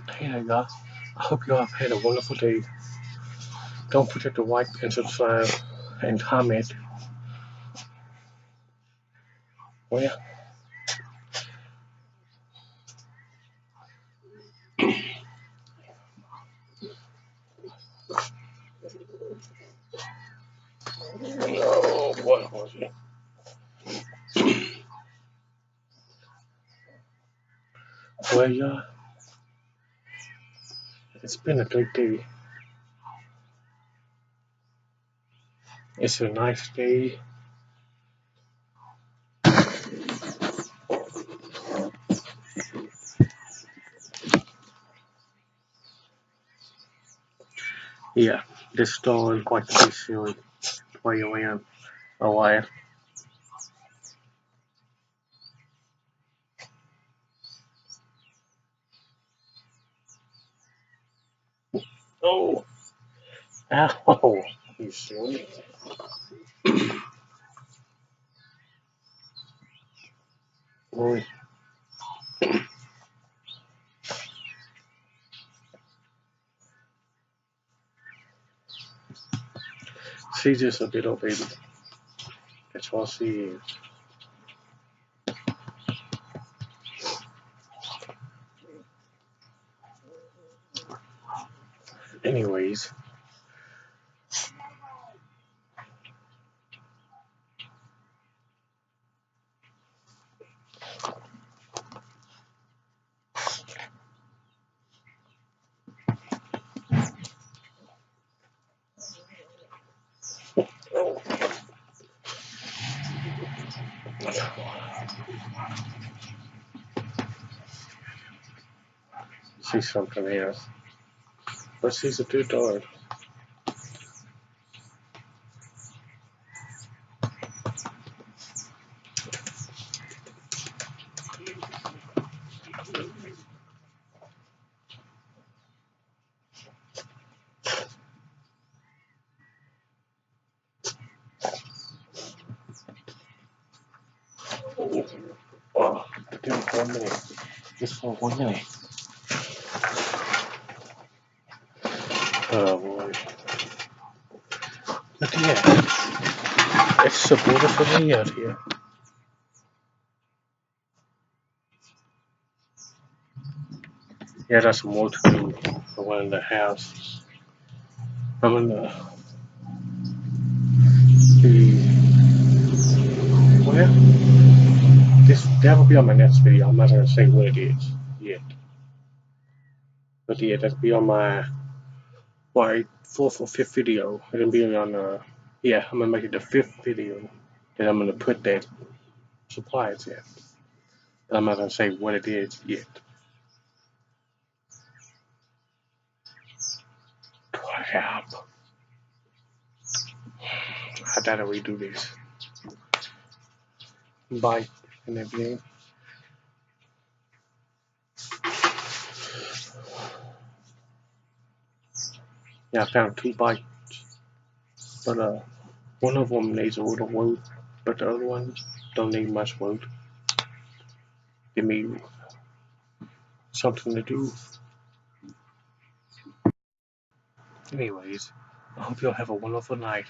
Hey there, guys. I hope you have had a wonderful day. Don't forget to like and subscribe and comment. Well, oh, what was it? Well, yeah, it's been a great day. It's a nice day. Yeah, this store is quite silly where you in a while. Oh, ow, you silly. Boy, she's just a little baby. That's all she is. Anyways, oh, she's something else. But she's a good dog. Oh, give me 1 minute. Just for 1 minute. Oh boy. Look at that. It's so beautiful day out here. Yeah, that's more to do for one in the house. I'm in well, that will be on my next video. I'm not gonna say what it is yet. But yeah, that'll be on my fourth or fifth video. It'll be on yeah, I'm gonna make it the fifth video. Then I'm gonna put that supplies in. But I'm not gonna say what it is yet. Crap. I gotta redo this. Bite and everything. Yeah, I found 2 bites, but one of them needs a little work, but the other ones don't need much work. Give me something to do. Anyways, I hope you'll have a wonderful night.